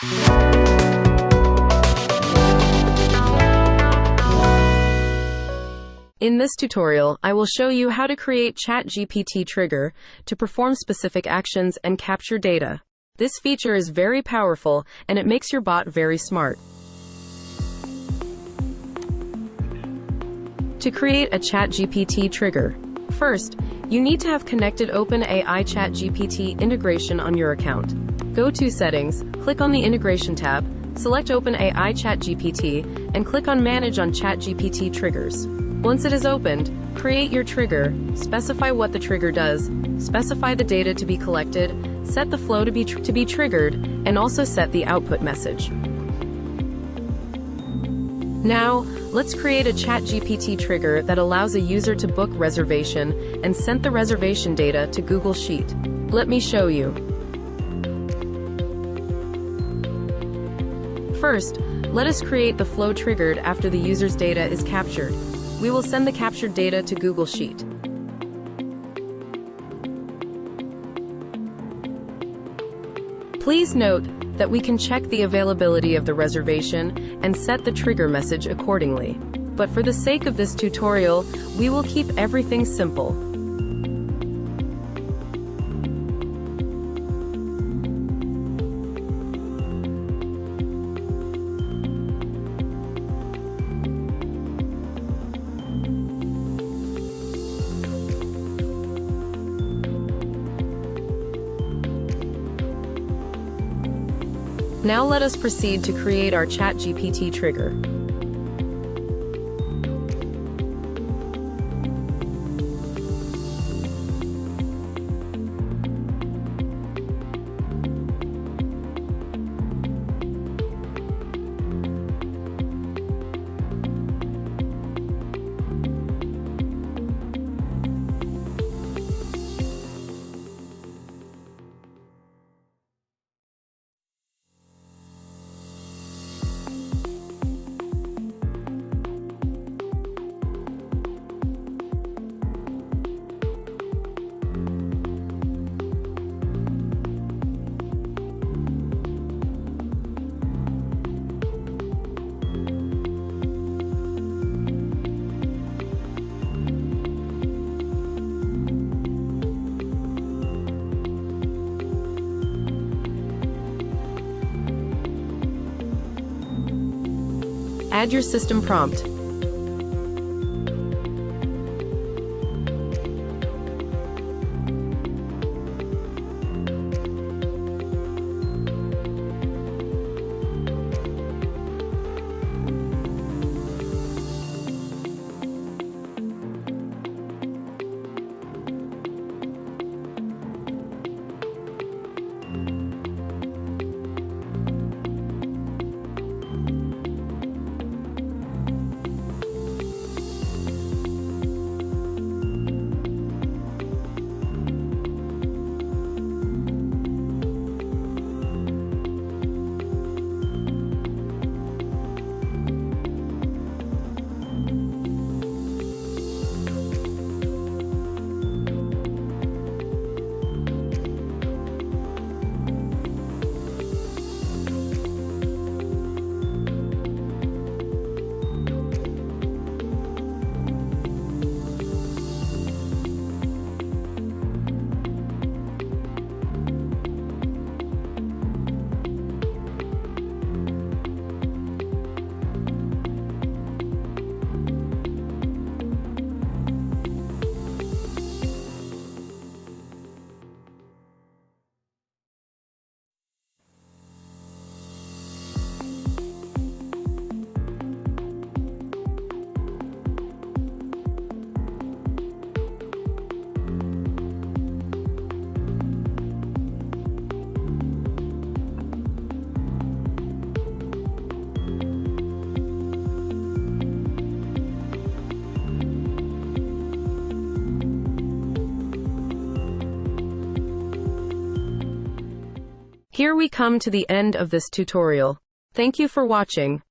In this tutorial, I will show you how to create ChatGPT trigger to perform specific actions and capture data. This feature is very powerful and it makes your bot very smart. To create a ChatGPT trigger, first, you need to have connected OpenAI ChatGPT integration on your account. Go to Settings, click on the Integration tab, select OpenAI ChatGPT, and click on Manage on ChatGPT triggers. Once it is opened, create your trigger, specify what the trigger does, specify the data to be collected, set the flow to be triggered, and also set the output message. Now, let's create a ChatGPT trigger that allows a user to book reservation and send the reservation data to Google Sheet. Let me show you. First, let us create the flow triggered after the user's data is captured. We will send the captured data to Google Sheet. Please note that we can check the availability of the reservation and set the trigger message accordingly. But for the sake of this tutorial, we will keep everything simple. Now let us proceed to create our ChatGPT trigger. Add your system prompt. Here we come to the end of this tutorial. Thank you for watching.